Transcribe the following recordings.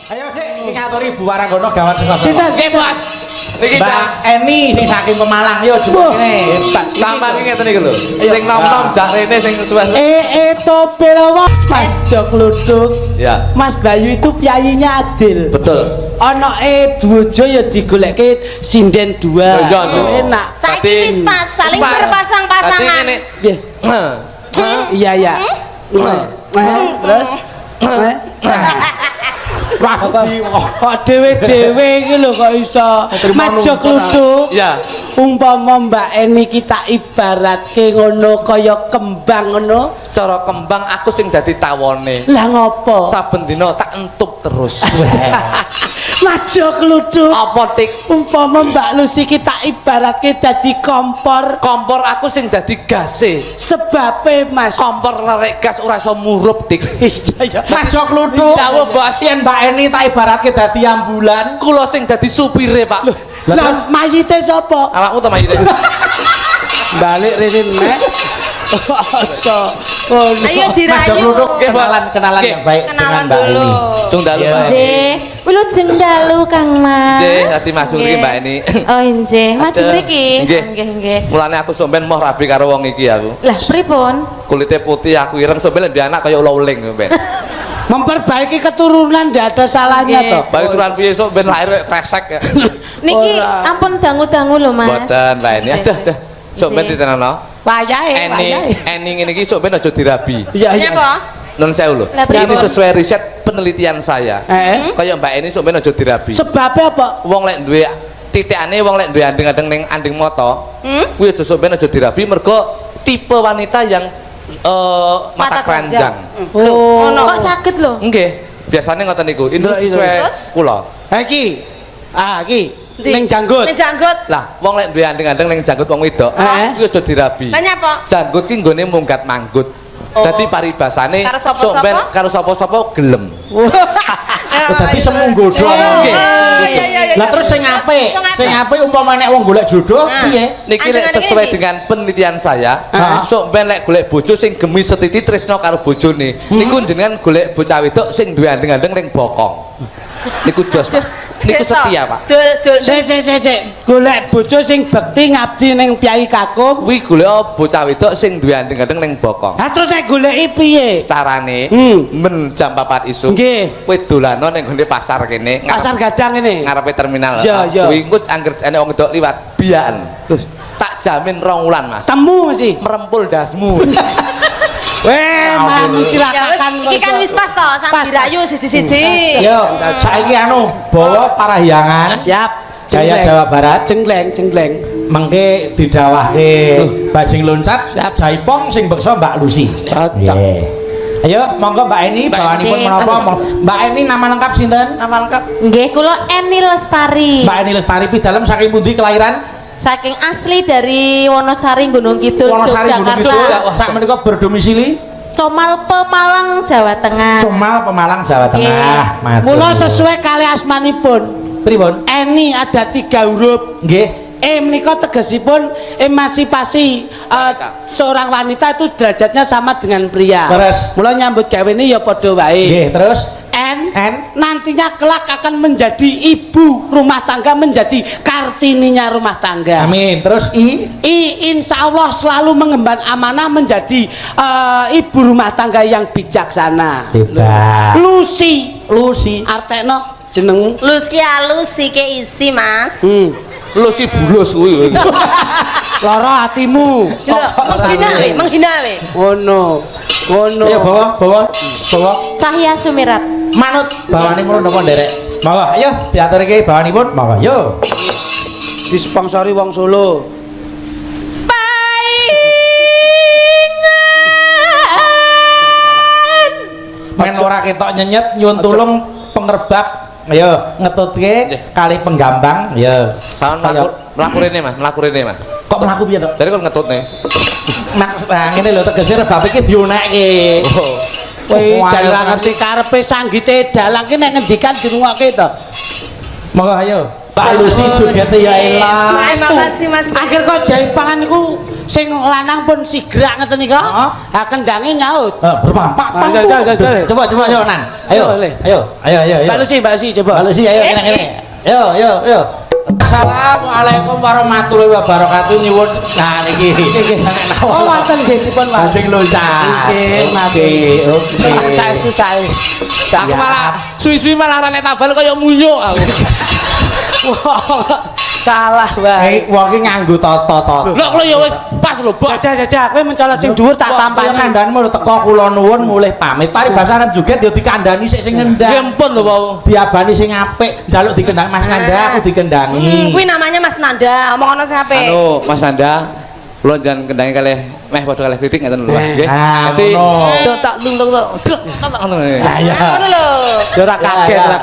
Ayo sik ngaturi Bu Waranggono gawat sekali. Sinten nggih, Mas? Niki Mbak Eni sing saking Pemalang yo jebul kene. Sampeyan iki ngeten iki lho. Sing nom-nom jak rene sing suwe. Topel Mas Jok Luduk. Ya. Mas Bayu itu piyayinya Adil. Betul. Ana Dwojo ya digolekke sinden 2. Iya, Enak. Saiki wis pas saling Pas. berpasang-pasangan. Berarti Piye? Iya ya. Terus kok dhewe-dhewe iki lho kok iso Mas Jok Luduk. Ya. Umpama Mbak Eni kita ibaratke ngono kaya kembang ngono. Cara kembang aku sing dadi tawone. Lah ngopo? Saben dina tak entuk terus. Mas Jok Luduk. Apa tik? Umpama Mbak Lucy kita ibaratke dadi kompor. Kompor aku sing dadi gase. Sebabe Mas. Kompor lerek gas ora iso murup dik. Iya. Mas Jok Luduk. Dawuh Bos. Yen Mbak Eni tak ibaratke dadi ambulan. Kula sing dadi supire, Pak. Lah mayite sapa? Awakmu to mayite. Balik rene nek. Ayo Mas Jok dirayu. Luduk Nggih, Bos. kenalan Nggih. yang baik Kenalan dengan Mbak dulu. Eni. Sung dalu, Pak. Nggih, kula jeng dalu Kang Mas. Nggih, ati maju mriki Mbak Eni. Oh, nggih, maju mriki. Nggih. Nggih. Mulane aku sampean moh rabi karo wong iki aku. Lah pripun? Kulitnya putih aku ireng sampean ndek anak kaya ulah-uling sampean. Memperbaiki keturunan tidak ada salahnya Nggih. toh. Bagi turunan piye sok ben lahir kaya kresek ya. Niki Ora. ampun dangu-dangu lho, Mas. Boten Mbak Eni. Aduh, aduh. Sok ben Nggih. ditenano. Wayahe, wayahe. Eni ngene iki sok ben aja dirabi. Iya, iya. Apa? Nun sewu lho. Lah, Ini pripun? sesuai riset penelitian saya. Kaya Mbak Eni sok ben aja dirabi. Sebabnya apa? Wong lek duwe titikane wong lek duwe andeng-andeng ning anding mata, kuwi aja sok ben aja dirabi mergo tipe wanita yang mata Mata keranjang. Oh, Kok saged lho? Nggih. Biasanya ngoten niku. Ini Iya, iya. sesuai Terus? kula. iki. Ah, iki. Ndi? Ning janggut. Ning janggut. Lah, wong lek duwe andeng-andeng ning janggut wong wedok, kuwi aja dirabi. Lah nyapa? Janggut ki nggone munggat manggut. Oh. Dadi paribasane Karo sapa-sapa? sok ben karo sapa-sapa gelem. Dadi semu nggodho. Nggih. Iya. Lah terus sing apik, sing apik umpama nek wong golek jodoh piye? Niki lek Andeng-andeng sesuai ini. dengan penelitian saya, Heeh. sok ben lek golek bojo sing gemi setiti tresno karo bojone. Niku jenengan golek bocah wedok sing duwe andeng-andeng ning bokong. Niku jos, Pak. Niku setia, Pak. Dul. Sik. Golek bojo sing bekti ngabdi ning Pyai Kakung. Kuwi golek bocah wedok sing duwe andeng-andeng ning bokong. Lah terus nek goleki piye? Carane Hmm. men jam 4 isuk. Nggih. Kowe dolano ning gone pasar kene, Pasar gadang ini. ngarepe terminal. Iya, iya. Kuwi engko anggere enek wong wedok liwat biaken. Terus tak jamin 2 wulan, Mas. Temu mesti. Merempul dasmu. Weh, man Ya wis, cilakakan. iki kan wis pas to, Pas. sang dirayu siji-siji. Yo, saiki anu bawa parahyangan Siap. Jaya Jawa Barat Cengleng. mengke didawahke bajing loncat jaipong sing beksa Mbak Lucy. Cocok. Nggih. Ayo monggo Mbak Eni Mbak bawanipun Eni. menapa? Mbak Eni nama lengkap sinten? Nama lengkap. Nggih, kula Eni Lestari. Mbak Eni Lestari pidalem saking pundi kelahiran? Saking asli dari Wonosari Gunung Kidul, Wonosari Gunung Kidul. Yogyakarta. Sak menika berdomisili Comal Pemalang, Jawa Tengah. Comal Pemalang Jawa Tengah. Matur. Mula sesuai kali asmanipun. pripun? Eni ada 3 huruf. Nggih. Menika tegesipun emansipasi seorang wanita itu derajatnya sama dengan pria. Terus? Mula nyambut gawe ini ya padha wae. Nggih, terus N N? nantinya kelak akan menjadi ibu rumah tangga, menjadi kartininya rumah tangga. amin. Terus I? Insya Allah selalu mengemban amanah menjadi ibu rumah tangga yang bijaksana. Hebat. Lucy Lucy. artekno jeneng. Lus ki alus iki isi, Mas. Lu si bulus kuwi. Loro hatimu. Menghina we. Ngono. Ayo bawa. Cahya Sumirat. Manut bawanipun napa nderek? Monggo, ayo diaturke bawanipun. Monggo, yo. Disponsori wong Solo. Men ora ketok nyenyet nyuwun tulung pengerbak. Ayo ngetutke kali penggambang. Ya. Saon mlaku rene, Mas. Mlaku rene, Mas. Kok mlaku piye to? Dari kon ngetutne. Maksud ngene lho tegese rebab iki dionekke. Kowe jan ora ngerti karepe sanggite dalang ki nek ngendikan dirungokke to. Monggo ayo. Pak Lucy jogete ya elah. Terima kasih, Mas. Akhir kok jaipangan iku sing lanang pun sigrak ngeten nika. Heeh. Ha kendange nyaut. Berpampak. Coba. Coba Nan. Ayo. Boleh. Ayo. Mbak Lucy coba. Mbak Lucy ayo kene. Ayo. Assalamualaikum warahmatullahi wabarakatuh nyuwun. Nah niki. Oh wonten nggihipun Mas. Kanjeng Lusa. Oke. Saestu sae. Aku malah suwi-suwi malah rene tabal kaya munyuk aku. Salah wae. Wong iki nganggo toto. Lho kalau ya wis pas lho, Bos. Jajah kowe mencolot sing dhuwur tak tampani. Kandhane lho teko kula nuwun mulih pamit. Paribasanan joget ya dikandhani sik sing Ya ngendang. ampun lho, Wau. Diabani sing apik, njaluk dikendang Mas Nanda aku dikendangi. Kuwi namanya Mas Nanda, omong ono sing apik. Anu, Mas Anda, kula jangan kendangi kalih meh padha kalih kritik ngeten lho, nggih. Ah, Dadi ngono. tak lung ngono. Ya ya. Ngono lho. Ya ora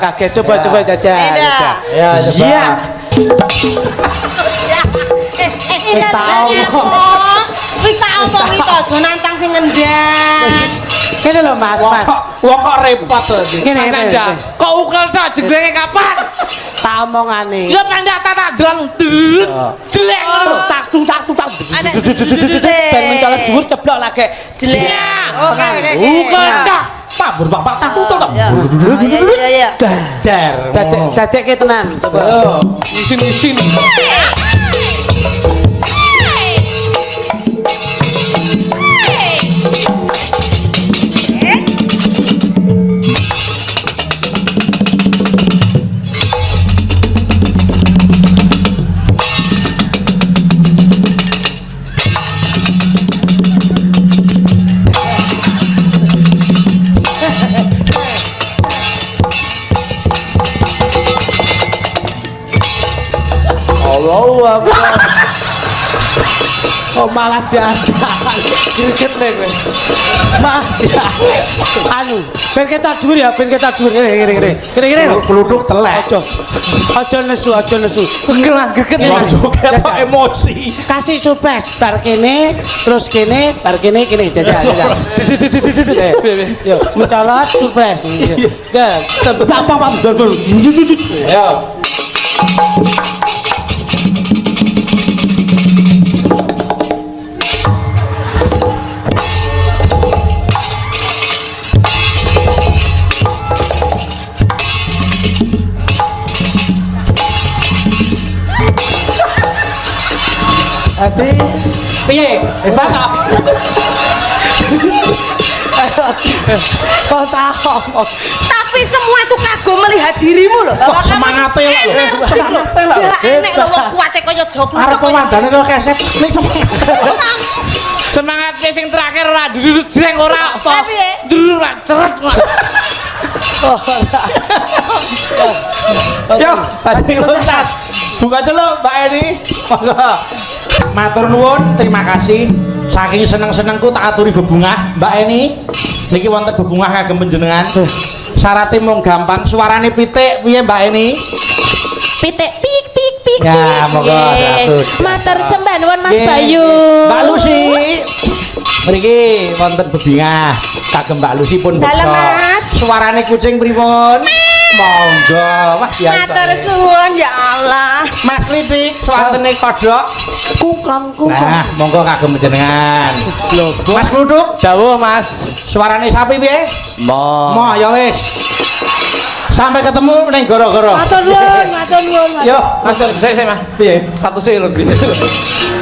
kaget. Coba jajah. Beda. Ya coba. Iya. Wis tak omong iki to, aja nantang sing ngendang. Kene lho Mas. Wong kok repot to iki. Kene Mas Anda, kok ukel tak jenenge kapan? tak omongane. Ya pendak tak drang jelek ngono lho. Tak. Ada Ben mencolot dhuwur ceblok lagi. jelek. Oke. Ukel tak. Pak berbapak tak tutul kok. Ya. Der. Dadekke tenan. Coba. Isin-isin. Allahu Akbar. Oh malah diantar. Kriket nek kowe. Mas ya. Anu, ben ketok dhuwur ya, ben ketok dhuwur. Kene. Peluduk telek. Aja nesu. Greget Wong joget kok emosi. Kasih surprise bar kene, terus kene, bar kene. Jajah. Yo, mencolot surprise. Gak, pam. Ayo. Ati, Piye? Hebat kok. kau tahu. Tapi semua itu kagum melihat dirimu loh. Wah, semangatnya lho. Energi loh. Ya enek lho wong kuwate kaya jog Arep pemandane kok keset. Ning semangat. Semangat sing terakhir ora duduk jreng ora apa. Tapi ya. Duduk ora ceret lah. Yo, tadi luntas. Buka celuk Mbak Eni. Monggo. Matur nuwun, terima kasih. Saking seneng-senengku tak aturi bebungah Mbak Eni. Niki wonten bebungah kagem panjenengan. Syaratnya mung gampang, suarane pitik piye Mbak Eni? Pitik pik. Ya, monggo, Nggih. 100. Matur sembah nuwun Mas Nggih. Bayu. Mbak Lucy. Mriki wonten bebungah kagem Mbak Lucy pun Dalam, beksa. Mas. Suarane kucing pripun? Monggo. Wah, biasa. Matur suwun ya Allah. Mas Kritik, swantene kodhok. Kukang. Nah, monggo kagem panjenengan. Mas Kluduk, Dawuh, Mas. suarane sapi piye? Mo ya wis. Sampai ketemu ning goro-goro. Matur nuwun. Yo, Mas, saya Mas. piye? Satu sih lho.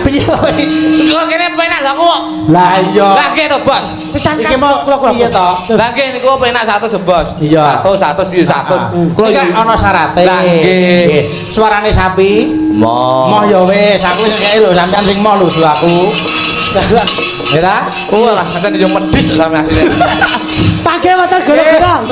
Piye wis? Kok kene penak lho kok. Lah iya. Lah nggih to, Bos. Pisan Iki mau piye to? Lah nggih niku penak 100, Bos. Iya. 100 iki 100. Kulo iki ana syarate. Lah nggih. Suarane sapi. Mo ya wis, aku sing kene lho, sampean sing mo lho aku. Ya. Wah, lah sampeyan yo medhit sampe asline. Pake matur gara-gara.